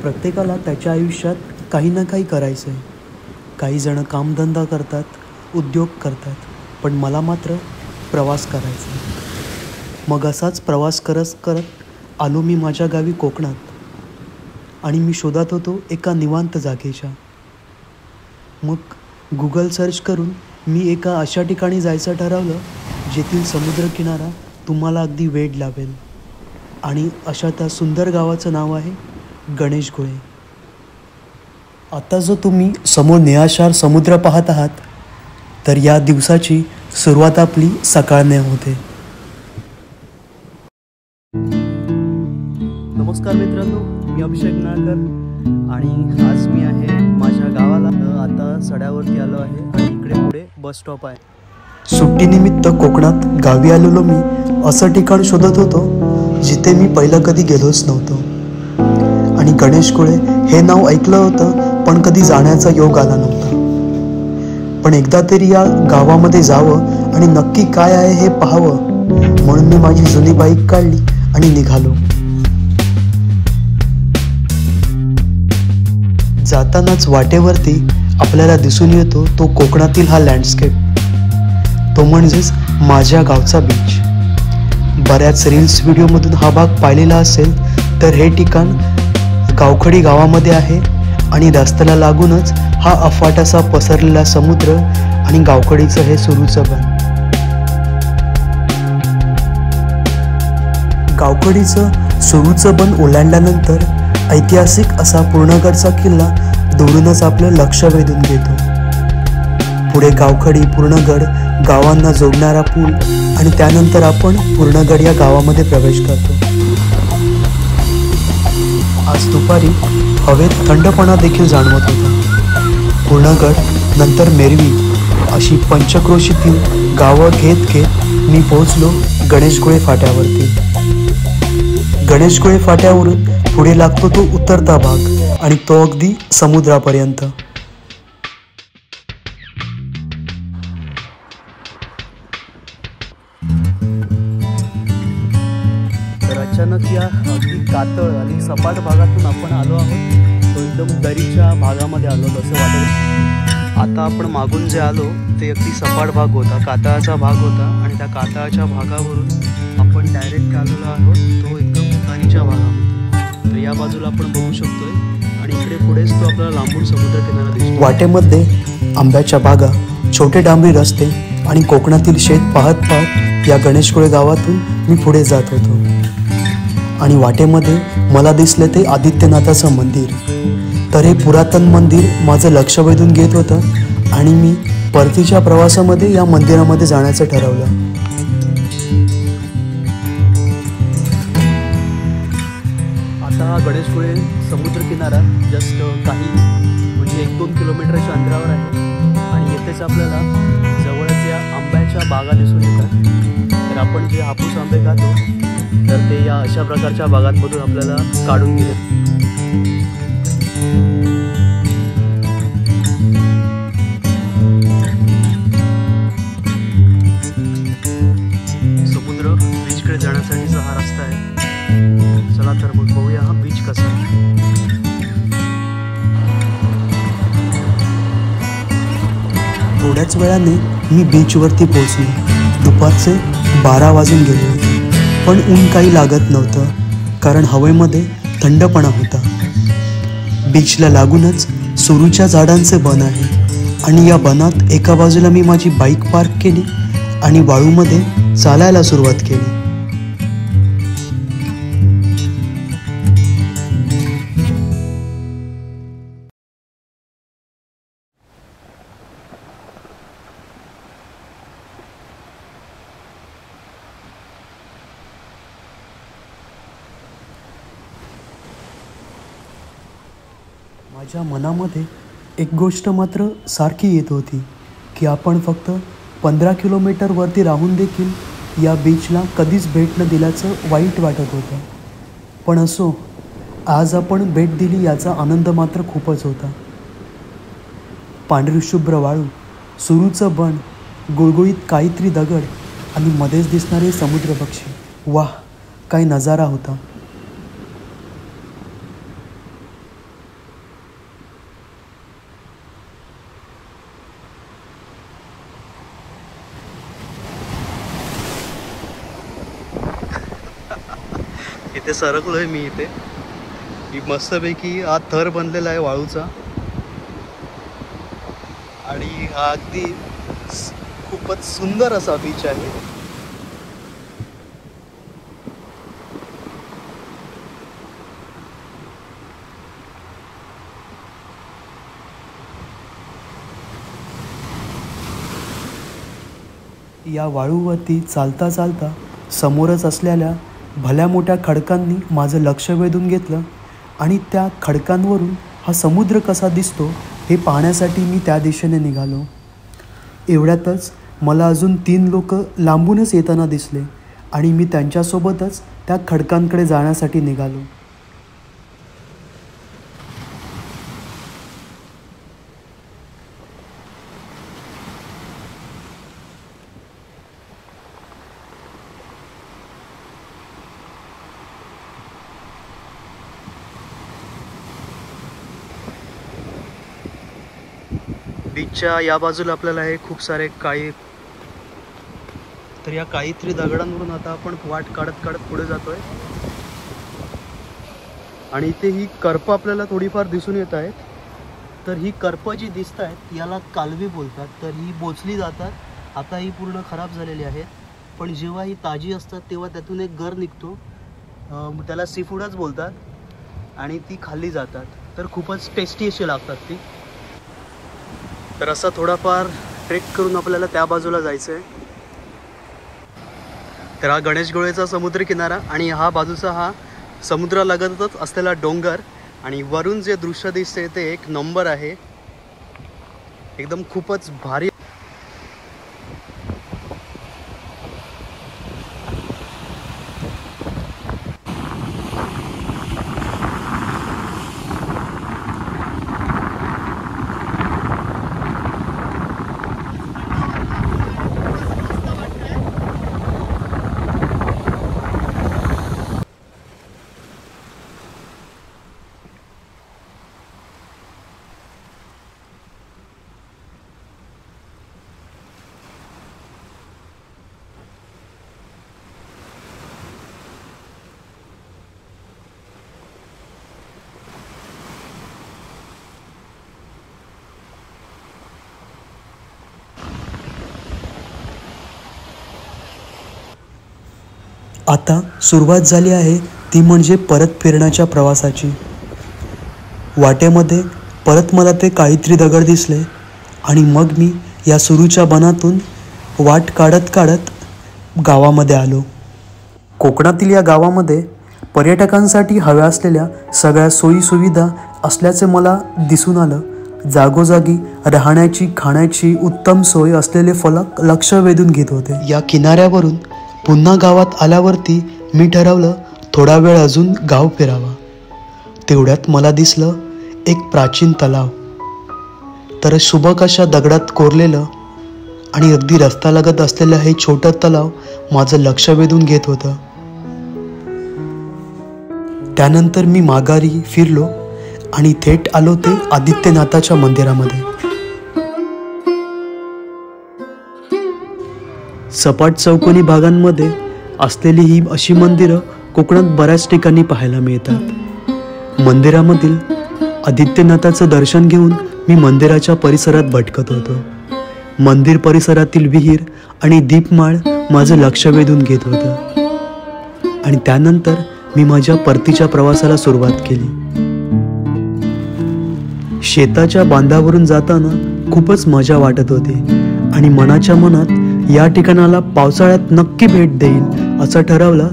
प्रत्येकाला त्याच्या आयुष्यात काही ना काही करायचं आहे. काही जण कामधंदा करतात, उद्योग करतात, पण मला मात्र प्रवास करायचा आहे. मग असाच प्रवास करत आलो मी माझ्या गावी कोकणात आणि मी शोधत होतो एका निवांत जागेच्या. मग गुगल सर्च करून मी एका अशा ठिकाणी जायचं ठरवलं जेथील समुद्रकिनारा तुम्हाला अगदी वेड लावेल. आणि अशा त्या सुंदर गावाचं नाव आहे गणेशगुळे. आता जो तुम्ही समोर निळाशार समुद्र पाहत आहात, तर या दिवसाची सुरुवात आपली सकाळने होते. नमस्कार मित्रांनो, मी अभिषेक नाळकर आणि आज मी आहे माझ्या गावाला. आता सड्यावरती आलो आहे आणि इकडे पुढे बस स्टॉप आहे. सुट्टीनिमित्त कोकणात गावी आलेलो मी असं ठिकाण शोधत होतो जिथे मी पहिलं कधी गेलोच नव्हतो. आणि गणेशगुळे हे नाव ऐकलं होतं, पण कधी जाण्याचा योग आला नव्हता. पण एकदा तरी या गावामध्ये जावं आणि नक्की काय आहे हे पाहावं म्हणून मी माझी जुनी बाईक काढली आणि निघालो. जातानाच वाटेवरती आपल्याला दिसून येतो तो कोकणातील हा लँडस्केप, तो म्हणजेच माझ्या गावचा बीच. बऱ्याच रील्स व्हिडिओमधून हा भाग पाहिलेला असेल, तर हे ठिकाण गावखडी गावामध्ये आहे आणि रस्त्याला लागूनच हा अफाट असा पसरलेला समुद्र आणि गावखडीचं हे सुरूचं बन. गावखडीचं सुरूचं बन ओलांडल्यानंतर ऐतिहासिक असा पूर्णगडचा किल्ला दुरूनच आपलं लक्ष वेधून घेतो. पुढे गावखडी, पूर्णगड, गावांना जोडणारा पूल आणि त्यानंतर आपण पूर्णगड या गावामध्ये प्रवेश करतो. आज दुपारी हवेत थंडपणा देखील जाणवत होता. पूर्णगड नंतर मेरवी अशी पंचक्रोशीतील गावं घेत मी पोहोचलो गणेशगुळे फाट्यावरती. गणेशगुळे फाट्यावरून पुढे लागतो तो उतरता भाग आणि तो अगदी समुद्रापर्यंत. तर अचानक या अगदी कातळ आणि सपाट भागातून आपण आलो आहोत. तो एकदम दरीच्या भागामध्ये आलो असं वाटत. आता आपण मागून जे आलो ते अगदी सपाट भाग होता, कातळाचा भाग होता आणि त्या कातळाच्या भागावरून आपण डायरेक्ट आलेलो आहोत तो एकदम दरीच्या भागामध्ये. तर या बाजूला आपण बघू शकतोय आणि इकडे पुढेच तो आपल्याला लांबून समुद्रकिनारा दिसतो. वाटेमध्ये आंब्याच्या बागा, छोटे डांबरी रस्ते आणि कोकणातील शेत पाहत पाहत या गणेशगुळे गावातून मी पुढे जात होतो. आणि वाटेमध्ये मला दिसले ते आदित्यनाथाचं मंदिर. तर हे पुरातन मंदिर माझं लक्ष वेधून घेत होतं आणि मी परतीच्या प्रवासामध्ये या मंदिरामध्ये जाण्याचं ठरवलं. आता हा गणेशगुळे समुद्रकिनारा जस्ट काही म्हणजे 1-2 किलोमीटरच्या अंतरावर आहे आणि येथेच आपल्याला जवळच या आंब्याच्या बागा दिसून येतात. तर आपण जे हापूस आंबे खातो तर ते या अशा प्रकारच्या बागांमधून आपल्याला काढून घेत. समुद्र बीचकडे जाण्यासाठीचा हा रस्ता आहे. चला तर मग बघूया हा बीच कसा आहे. थोड्याच वेळाने मी बीचवरती पोहोचलो. दुपारचे 12 वाजून गेले होते, पण ऊन काही लागत नव्हतं कारण हवेमध्ये थंडपणा होता. बीचला लागूनच सुरूच्या झाडांचे बन आहे आणि या बनात एका बाजूला मी माझी बाईक पार्क केली आणि वाळूमध्ये चालायला सुरुवात केली. माझ्या मनामध्ये एक गोष्ट मात्र सारखी येत होती की आपण फक्त 15 किलोमीटरवरती राहून देखील या बीचला कधीच भेट न दिल्याचं वाईट वाटत होतं. पण असो, आज आपण भेट दिली याचा आनंद मात्र खूपच होता. पांढरीशुभ्र वाळू, सुरूचं बन, गुळगुळीत काहीतरी दगड आणि मध्येच दिसणारे समुद्र पक्षी. वाह, काय नजारा होता. इथे सरकलोय मी. इथे मस्तपैकी हा थर बनलेला आहे वाळूचा आणि हा अगदी खूपच सुंदर असा बीच आहे. या वाळूवरती चालता चालता समोरच असलेल्या भल्या मोठ्या खडकांनी माझं लक्ष वेधून घेतलं आणि त्या खडकांवरून हा समुद्र कसा दिसतो हे पाहण्यासाठी मी त्या दिशेने निघालो. एवढ्यातच मला अजून 3 लोक लांबूनच येताना दिसले आणि मी त्यांच्यासोबतच त्या खडकांकडे जाण्यासाठी निघालो. बीचच्या या बाजूला आपल्याला हे खूप सारे काळी, तर या काहीतरी दगडांवरून आता आपण वाट काढत काढत पुढे जातोय आणि इथे ही करप आपल्याला थोडीफार दिसून येत आहेत. तर ही करप जी दिसत आहेत याला कालवी बोलतात. तर ही बोचली जातात. आता ही पूर्ण खराब झालेली आहेत, पण जेव्हा ही ताजी असतात तेव्हा त्यातून एक गर निघतो, त्याला सीफूडच बोलतात आणि ती खाल्ली जातात. तर खूपच टेस्टी अशी लागतात ती. तर असा थोडाफार ट्रेक करून आपल्याला त्या बाजूला जायचं आहे. तर हा गणेशगोळेचा समुद्र किनारा आणि हा बाजूचा हा समुद्रालगतच असलेला डोंगर आणि वरून जे दृश्य दिसते ते एक नंबर आहे. एकदम खूपच भारी. आता सुरुवात झाली आहे ती म्हणजे परत फिरण्याच्या प्रवासाची. वाटेमध्ये परत मला ते काहीतरी दगड दिसले आणि मग मी या सुरूच्या बनातून वाट काढत काढत गावामध्ये आलो. कोकणातील या गावामध्ये पर्यटकांसाठी हव्या असलेल्या सगळ्या सोयीसुविधा असल्याचे मला दिसून आलं. जागोजागी राहण्याची खाण्याची उत्तम सोय असलेले फलक लक्ष वेधून घेत होते. या किनाऱ्यावरून पुन्हा गावात आल्यावरती मी ठरवलं थोडा वेळ अजून गाव फिरावा. तेवढ्यात मला दिसलं एक प्राचीन तलाव. तर सुबक अशा दगडात कोरलेलं आणि अगदी रस्त्यालगत असलेलं हे छोटं तलाव माझं लक्ष वेधून घेत होतं. त्यानंतर मी माघारी फिरलो आणि थेट आलो ते आदित्यनाथाच्या मंदिरामध्ये. सपाट चौकोनी भागांमध्ये असलेली ही अशी मंदिरं कोकणात बऱ्याच ठिकाणी पाहायला मिळतात. मंदिरामधील आदित्यनाथाचं दर्शन घेऊन मी मंदिराच्या परिसरात भटकत होतो. मंदिर परिसरातील विहीर आणि दीपमाळ माझं लक्ष वेधून घेत होतं आणि त्यानंतर मी माझ्या परतीच्या प्रवासाला सुरुवात केली. शेताच्या बांधावरून जाताना खूपच मजा वाटत होती आणि मनाच्या मनात या ठिकाणाला पावसाळ्यात नक्की भेट देईन असं ठरवलं.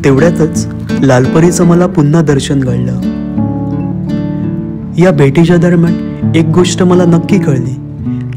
तेवढ्यातच लालपरीचं मला पुन्हा दर्शन घडलं. या भेटीच्या दरम्यान एक गोष्ट मला नक्की कळली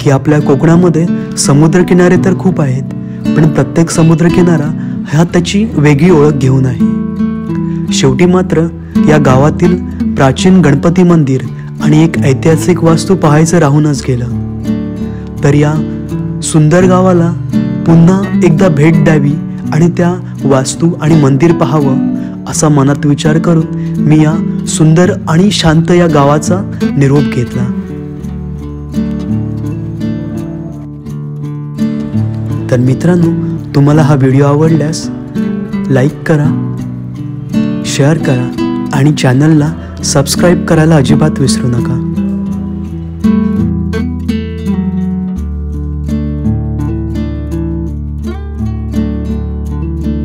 की आपल्या कोकणामध्ये समुद्रकिनारे तर खूप आहेत, पण प्रत्येक समुद्रकिनारा हा त्याची वेगळी ओळख घेऊन आहे. शेवटी मात्र या गावातील प्राचीन गणपती मंदिर आणि एक ऐतिहासिक वास्तू पाहायचं राहूनच गेलं. तर या सुंदर गावाला पुन्हा एकदा भेट द्यावी आणि त्या वास्तू आणि मंदिर पाहावं असा मनात विचार करून मी या सुंदर आणि शांत या गावाचा निरोप घेतला. तर मित्रांनो, तुम्हाला हा व्हिडिओ आवडल्यास लाईक करा, शेअर करा आणि चॅनलला सबस्क्राईब करायला अजिबात विसरू नका.